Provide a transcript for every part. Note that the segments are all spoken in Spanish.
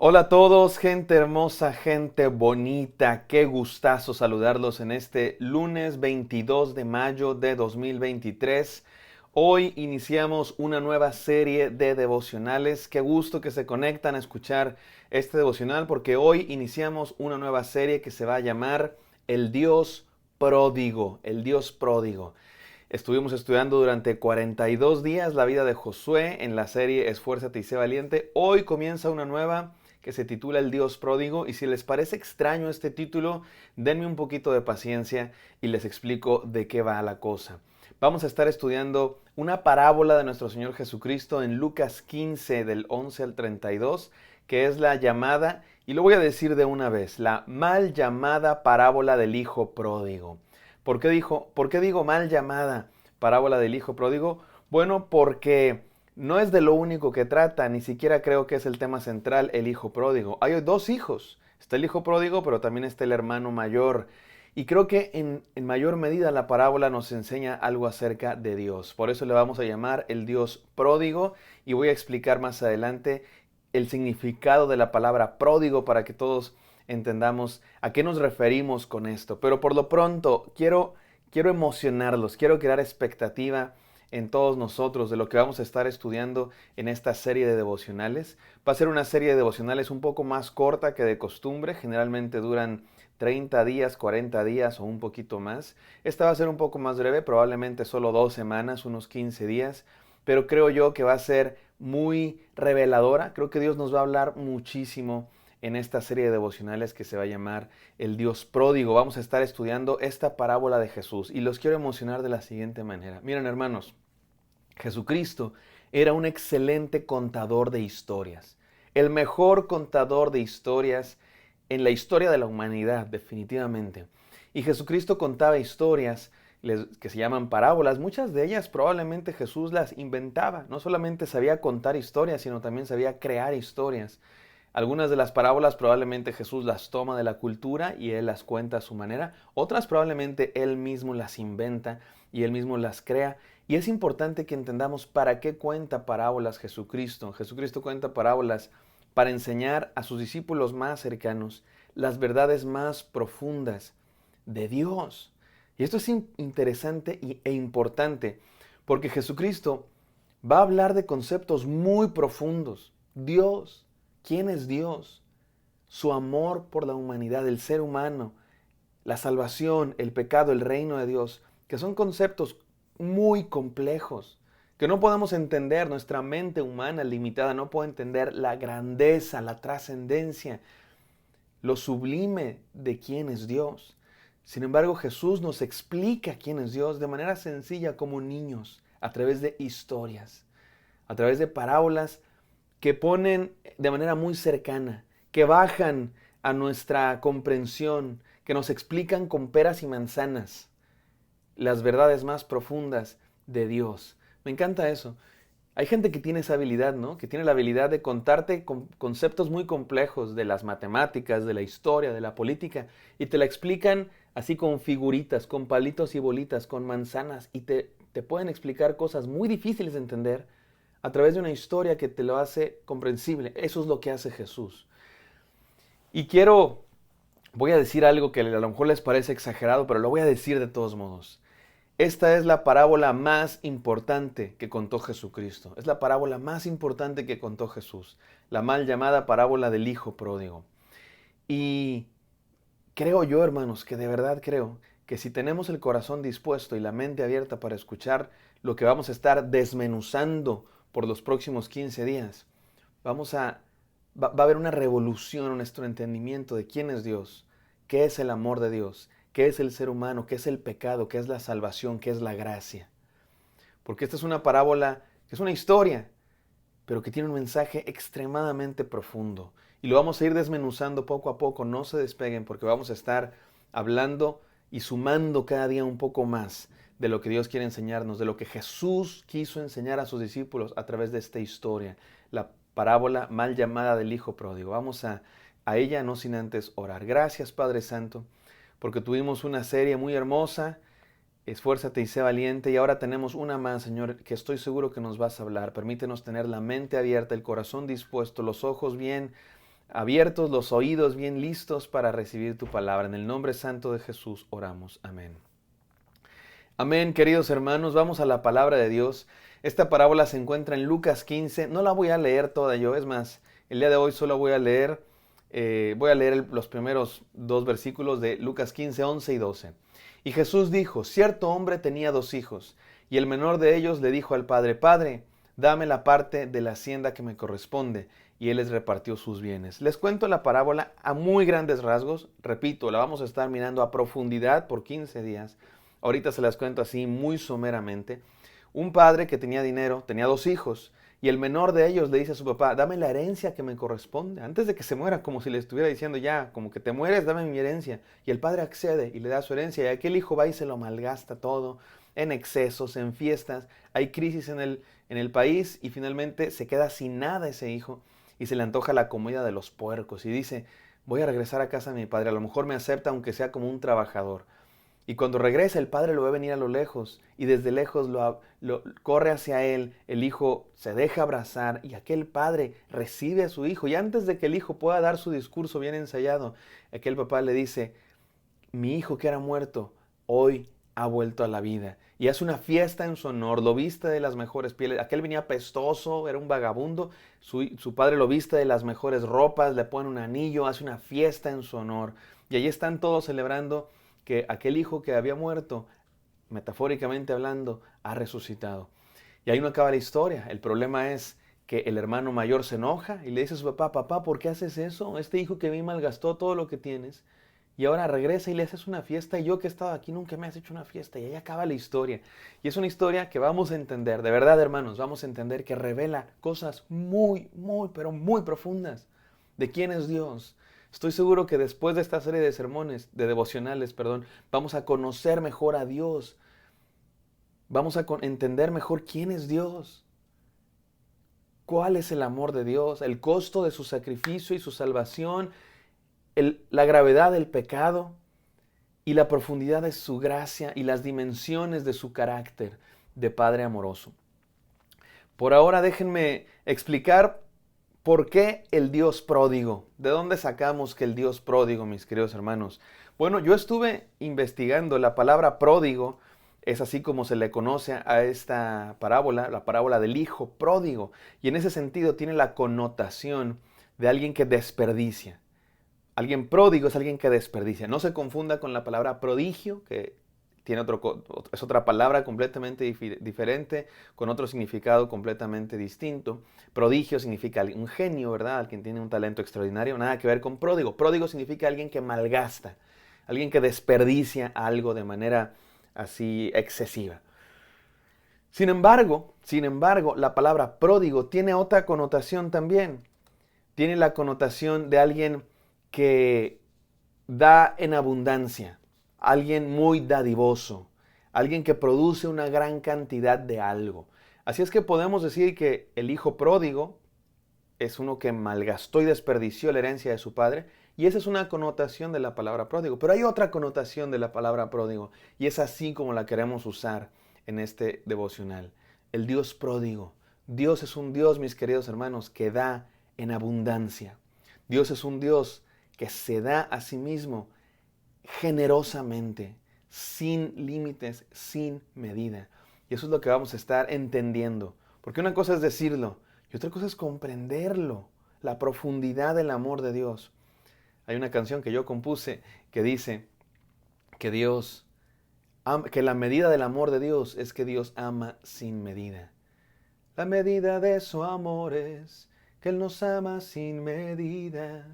Hola a todos, gente hermosa, gente bonita, qué gustazo saludarlos en este lunes 22 de mayo de 2023. Hoy iniciamos una nueva serie de devocionales. Qué gusto que se conectan a escuchar este devocional porque hoy iniciamos una nueva serie que se va a llamar El Dios Pródigo, el Dios Pródigo. Estuvimos estudiando durante 42 días la vida de Josué en la serie Esfuérzate y sé valiente. Hoy comienza una nueva que se titula El Dios Pródigo, y si les parece extraño este título, denme un poquito de paciencia y les explico de qué va la cosa. Vamos a estar estudiando una parábola de nuestro Señor Jesucristo en Lucas 15 del 11 al 32, que es la llamada, y lo voy a decir de una vez, la mal llamada parábola del Hijo Pródigo. ¿Por qué digo mal llamada parábola del Hijo Pródigo? Bueno, porque no es de lo único que trata, ni siquiera creo que es el tema central el hijo pródigo. Hay dos hijos, está el hijo pródigo, pero también está el hermano mayor. Y creo que en mayor medida la parábola nos enseña algo acerca de Dios. Por eso le vamos a llamar el Dios pródigo, y voy a explicar más adelante el significado de la palabra pródigo para que todos entendamos a qué nos referimos con esto. Pero por lo pronto quiero emocionarlos, quiero crear expectativa en todos nosotros de lo que vamos a estar estudiando en esta serie de devocionales. Va a ser una serie de devocionales un poco más corta que de costumbre, generalmente duran 30 días, 40 días o un poquito más. Esta va a ser un poco más breve, probablemente solo 2 semanas, unos 15 días, pero creo yo que va a ser muy reveladora. Creo que Dios nos va a hablar muchísimo en esta serie de devocionales que se va a llamar El Dios Pródigo. Vamos a estar estudiando esta parábola de Jesús y los quiero emocionar de la siguiente manera. Miren, hermanos, Jesucristo era un excelente contador de historias, el mejor contador de historias en la historia de la humanidad, definitivamente. Y Jesucristo contaba historias que se llaman parábolas. Muchas de ellas probablemente Jesús las inventaba. No solamente sabía contar historias, sino también sabía crear historias. Algunas de las parábolas probablemente Jesús las toma de la cultura y Él las cuenta a su manera. Otras probablemente Él mismo las inventa y Él mismo las crea. Y es importante que entendamos para qué cuenta parábolas Jesucristo. Jesucristo cuenta parábolas para enseñar a sus discípulos más cercanos las verdades más profundas de Dios. Y esto es interesante e importante porque Jesucristo va a hablar de conceptos muy profundos. Dios, ¿quién es Dios? Su amor por la humanidad, el ser humano, la salvación, el pecado, el reino de Dios, que son conceptos muy complejos, que no podemos entender. Nuestra mente humana limitada no puede entender la grandeza, la trascendencia, lo sublime de quién es Dios. Sin embargo, Jesús nos explica quién es Dios de manera sencilla, como niños, a través de historias, a través de parábolas que ponen de manera muy cercana, que bajan a nuestra comprensión, que nos explican con peras y manzanas las verdades más profundas de Dios. Me encanta eso. Hay gente que tiene esa habilidad, ¿no? Que tiene la habilidad de contarte conceptos muy complejos de las matemáticas, de la historia, de la política, y te la explican así con figuritas, con palitos y bolitas, con manzanas, y te pueden explicar cosas muy difíciles de entender a través de una historia que te lo hace comprensible. Eso es lo que hace Jesús. Y voy a decir algo que a lo mejor les parece exagerado, pero lo voy a decir de todos modos. Esta es la parábola más importante que contó Jesucristo. Es la parábola más importante que contó Jesús. La mal llamada parábola del Hijo Pródigo. Y creo yo, hermanos, que de verdad creo que si tenemos el corazón dispuesto y la mente abierta para escuchar lo que vamos a estar desmenuzando por los próximos 15 días, va a haber una revolución en nuestro entendimiento de quién es Dios, qué es el amor de Dios, qué es el ser humano, qué es el pecado, qué es la salvación, qué es la gracia. Porque esta es una parábola, que es una historia, pero que tiene un mensaje extremadamente profundo. Y lo vamos a ir desmenuzando poco a poco. No se despeguen porque vamos a estar hablando y sumando cada día un poco más de lo que Dios quiere enseñarnos, de lo que Jesús quiso enseñar a sus discípulos a través de esta historia, la parábola mal llamada del Hijo Pródigo. Vamos a ella, no sin antes orar. Gracias, Padre Santo, porque tuvimos una serie muy hermosa, Esfuérzate y sé valiente, y ahora tenemos una más, Señor, que estoy seguro que nos vas a hablar. Permítenos tener la mente abierta, el corazón dispuesto, los ojos bien abiertos, los oídos bien listos para recibir tu palabra. En el nombre santo de Jesús oramos. Amén. Amén, queridos hermanos, vamos a la palabra de Dios. Esta parábola se encuentra en Lucas 15. No la voy a leer toda yo, es más, el día de hoy solo voy a leer los primeros 2 versículos de Lucas 15, 11 y 12. Y Jesús dijo, cierto hombre tenía 2 hijos, y el menor de ellos le dijo al padre, Padre, dame la parte de la hacienda que me corresponde. Y él les repartió sus bienes. Les cuento la parábola a muy grandes rasgos. Repito, la vamos a estar mirando a profundidad por 15 días. Ahorita se las cuento así muy someramente. Un padre que tenía dinero, tenía 2 hijos, y el menor de ellos le dice a su papá, dame la herencia que me corresponde, antes de que se muera, como si le estuviera diciendo, ya, como que te mueres, dame mi herencia. Y el padre accede y le da su herencia, y aquel hijo va y se lo malgasta todo, en excesos, en fiestas, hay crisis en el país, y finalmente se queda sin nada ese hijo, y se le antoja la comida de los puercos, y dice, voy a regresar a casa de mi padre, a lo mejor me acepta aunque sea como un trabajador. Y cuando regresa, el padre lo ve venir a lo lejos y desde lejos lo corre hacia él. El hijo se deja abrazar y aquel padre recibe a su hijo. Y antes de que el hijo pueda dar su discurso bien ensayado, aquel papá le dice, mi hijo que era muerto, hoy ha vuelto a la vida. Y hace una fiesta en su honor, lo viste de las mejores pieles. Aquel venía apestoso, era un vagabundo. Su padre lo viste de las mejores ropas, le pone un anillo, hace una fiesta en su honor. Y allí están todos celebrando que aquel hijo que había muerto, metafóricamente hablando, ha resucitado. Y ahí no acaba la historia. El problema es que el hermano mayor se enoja y le dice a su papá, papá, ¿por qué haces eso? Este hijo que vi malgastó todo lo que tienes y ahora regresa y le haces una fiesta y yo que he estado aquí nunca me has hecho una fiesta. Y ahí acaba la historia. Y es una historia que vamos a entender, de verdad hermanos, vamos a entender que revela cosas muy, muy, pero muy profundas de quién es Dios. Estoy seguro que después de esta serie de sermones, de devocionales, vamos a conocer mejor a Dios. Vamos a entender mejor quién es Dios. ¿Cuál es el amor de Dios? El costo de su sacrificio y su salvación. La gravedad del pecado. Y la profundidad de su gracia y las dimensiones de su carácter de Padre amoroso. Por ahora déjenme explicar ¿por qué el Dios pródigo? ¿De dónde sacamos que el Dios pródigo, mis queridos hermanos? Bueno, yo estuve investigando la palabra pródigo, es así como se le conoce a esta parábola, la parábola del hijo pródigo. Y en ese sentido tiene la connotación de alguien que desperdicia. Alguien pródigo es alguien que desperdicia. No se confunda con la palabra prodigio, que es otra palabra completamente diferente, con otro significado completamente distinto. Prodigio significa un genio, ¿verdad? Alguien tiene un talento extraordinario, nada que ver con pródigo. Pródigo significa alguien que malgasta, alguien que desperdicia algo de manera así excesiva. Sin embargo, la palabra pródigo tiene otra connotación también. Tiene la connotación de alguien que da en abundancia. Alguien muy dadivoso, alguien que produce una gran cantidad de algo. Así es que podemos decir que el hijo pródigo es uno que malgastó y desperdició la herencia de su padre, y esa es una connotación de la palabra pródigo. Pero hay otra connotación de la palabra pródigo, y es así como la queremos usar en este devocional. El Dios pródigo. Dios es un Dios, mis queridos hermanos, que da en abundancia. Dios es un Dios que se da a sí mismo generosamente, sin límites, sin medida. Y eso es lo que vamos a estar entendiendo. Porque una cosa es decirlo y otra cosa es comprenderlo, la profundidad del amor de Dios. Hay una canción que yo compuse que dice que que la medida del amor de Dios es que Dios ama sin medida. La medida de su amor es que Él nos ama sin medida.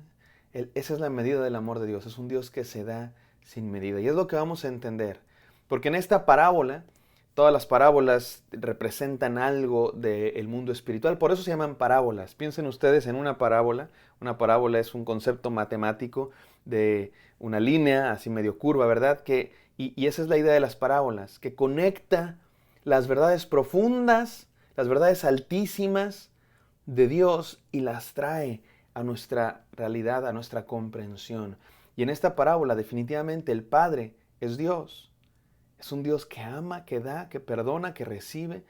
Esa es la medida del amor de Dios. Es un Dios que se da sin medida. Y es lo que vamos a entender. Porque en esta parábola, todas las parábolas representan algo del mundo espiritual. Por eso se llaman parábolas. Piensen ustedes en una parábola. Una parábola es un concepto matemático de una línea así medio curva, ¿verdad? Y esa es la idea de las parábolas, que conecta las verdades profundas, las verdades altísimas de Dios y las trae a nuestra realidad, a nuestra comprensión. Y en esta parábola definitivamente el Padre es Dios. Es un Dios que ama, que da, que perdona, que recibe.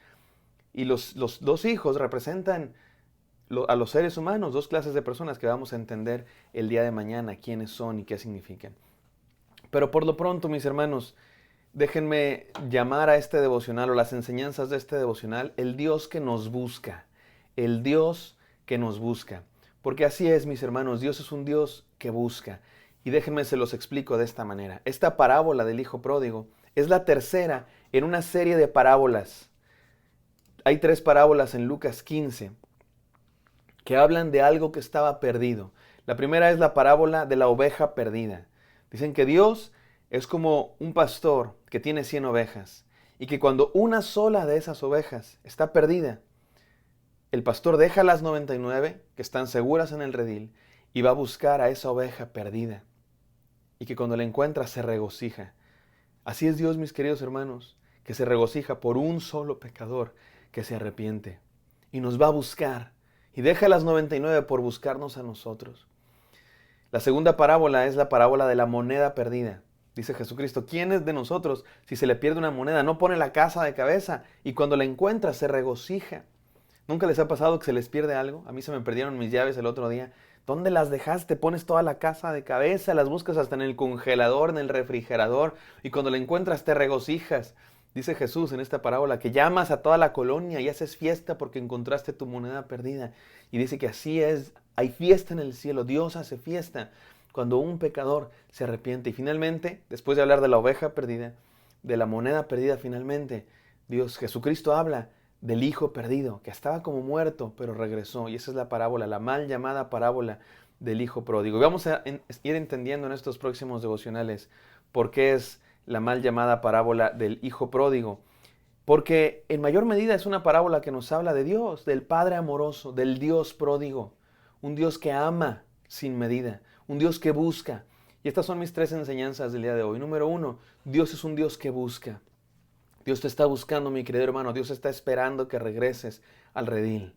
Y los 2 hijos representan a los seres humanos, dos clases de personas que vamos a entender el día de mañana, quiénes son y qué significan. Pero por lo pronto, mis hermanos, déjenme llamar a este devocional o las enseñanzas de este devocional el Dios que nos busca, el Dios que nos busca. Porque así es, mis hermanos, Dios es un Dios que busca. Y déjenme se los explico de esta manera. Esta parábola del Hijo Pródigo es la tercera en una serie de parábolas. Hay 3 parábolas en Lucas 15 que hablan de algo que estaba perdido. La primera es la parábola de la oveja perdida. Dicen que Dios es como un pastor que tiene 100 ovejas y que cuando una sola de esas ovejas está perdida, el pastor deja las 99 que están seguras en el redil y va a buscar a esa oveja perdida y que cuando la encuentra se regocija. Así es Dios, mis queridos hermanos, que se regocija por un solo pecador que se arrepiente y nos va a buscar y deja las 99 por buscarnos a nosotros. La segunda parábola es la parábola de la moneda perdida. Dice Jesucristo, ¿quién es de nosotros si se le pierde una moneda? No pone la casa de cabeza y cuando la encuentra se regocija. ¿Nunca les ha pasado que se les pierde algo? A mí se me perdieron mis llaves el otro día. ¿Dónde las dejaste? Pones toda la casa de cabeza, las buscas hasta en el congelador, en el refrigerador y cuando la encuentras te regocijas. Dice Jesús en esta parábola que llamas a toda la colonia y haces fiesta porque encontraste tu moneda perdida. Y dice que así es, hay fiesta en el cielo, Dios hace fiesta cuando un pecador se arrepiente. Y finalmente, después de hablar de la oveja perdida, de la moneda perdida finalmente, Jesucristo habla del hijo perdido, que estaba como muerto, pero regresó. Y esa es la parábola, la mal llamada parábola del hijo pródigo. Y vamos a ir entendiendo en estos próximos devocionales por qué es la mal llamada parábola del hijo pródigo. Porque en mayor medida es una parábola que nos habla de Dios, del Padre amoroso, del Dios pródigo. Un Dios que ama sin medida, un Dios que busca. Y estas son mis 3 enseñanzas del día de hoy. Número 1, Dios es un Dios que busca. Dios te está buscando, mi querido hermano. Dios está esperando que regreses al redil.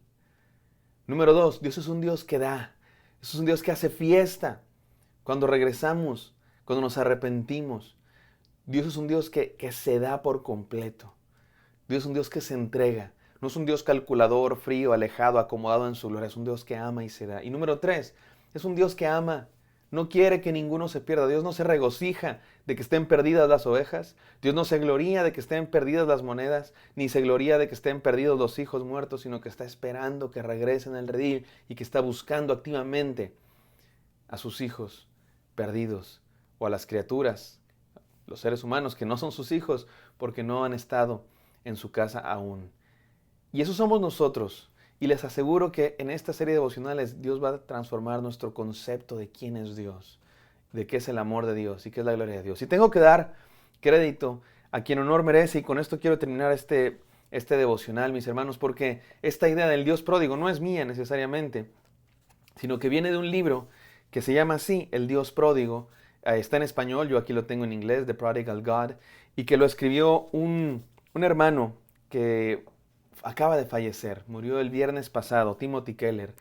Número 2, Dios es un Dios que da. Es un Dios que hace fiesta cuando regresamos, cuando nos arrepentimos. Dios es un Dios que se da por completo. Dios es un Dios que se entrega. No es un Dios calculador, frío, alejado, acomodado en su gloria. Es un Dios que ama y se da. Y número 3, es un Dios que ama. No quiere que ninguno se pierda. Dios no se regocija de que estén perdidas las ovejas. Dios no se gloría de que estén perdidas las monedas, ni se gloría de que estén perdidos los hijos muertos, sino que está esperando que regresen al redil y que está buscando activamente a sus hijos perdidos o a las criaturas, los seres humanos que no son sus hijos porque no han estado en su casa aún. Y eso somos nosotros. Y les aseguro que en esta serie de devocionales Dios va a transformar nuestro concepto de quién es Dios, de qué es el amor de Dios y qué es la gloria de Dios. Y tengo que dar crédito a quien honor merece, y con esto quiero terminar este devocional, mis hermanos, porque esta idea del Dios pródigo no es mía necesariamente, sino que viene de un libro que se llama así, El Dios Pródigo. Está en español, yo aquí lo tengo en inglés, The Prodigal God, y que lo escribió un hermano que acaba de fallecer, murió el viernes pasado, Timothy Keller,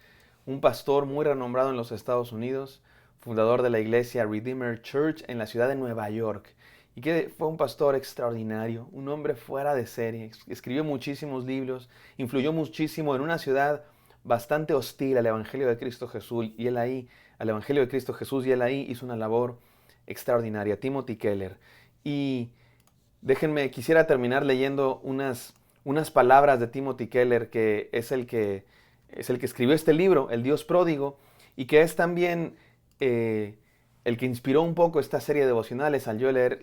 un pastor muy renombrado en los Estados Unidos, fundador de la iglesia Redeemer Church en la ciudad de Nueva York, y que fue un pastor extraordinario, un hombre fuera de serie, escribió muchísimos libros, influyó muchísimo en una ciudad bastante hostil al Evangelio de Cristo Jesús, y él ahí, al Evangelio de Cristo Jesús, y él ahí hizo una labor extraordinaria, Timothy Keller. Y quisiera terminar leyendo unas palabras de Timothy Keller, que es el que escribió este libro, El Dios Pródigo, y que es también el que inspiró un poco esta serie de devocionales al yo leer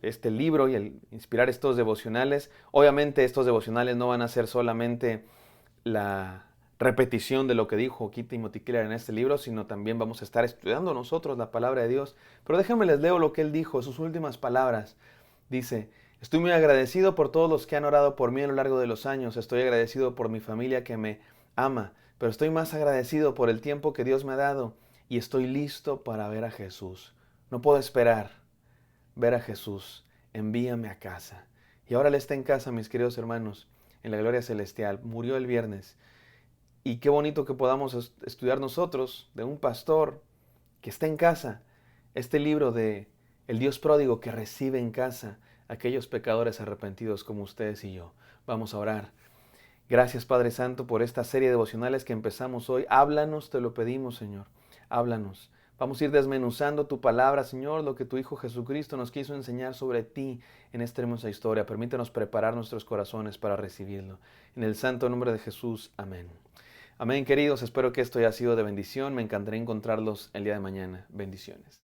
este libro y al inspirar estos devocionales. Obviamente estos devocionales no van a ser solamente la repetición de lo que dijo aquí Timothy Keller en este libro, sino también vamos a estar estudiando nosotros la palabra de Dios. Pero déjenme les leo lo que él dijo, sus últimas palabras. Dice: estoy muy agradecido por todos los que han orado por mí a lo largo de los años. Estoy agradecido por mi familia que me ama, pero estoy más agradecido por el tiempo que Dios me ha dado y estoy listo para ver a Jesús. No puedo esperar ver a Jesús. Envíame a casa. Y ahora Él está en casa, mis queridos hermanos, en la gloria celestial. Murió el viernes. Y qué bonito que podamos estudiar nosotros de un pastor que está en casa este libro de El Dios Pródigo, que recibe en casa a aquellos pecadores arrepentidos como ustedes y yo. Vamos a orar. Gracias, Padre Santo, por esta serie de devocionales que empezamos hoy. Háblanos, te lo pedimos, Señor. Háblanos. Vamos a ir desmenuzando tu palabra, Señor, lo que tu Hijo Jesucristo nos quiso enseñar sobre ti en esta hermosa historia. Permítenos preparar nuestros corazones para recibirlo. En el santo nombre de Jesús. Amén. Amén, queridos. Espero que esto haya sido de bendición. Me encantaría encontrarlos el día de mañana. Bendiciones.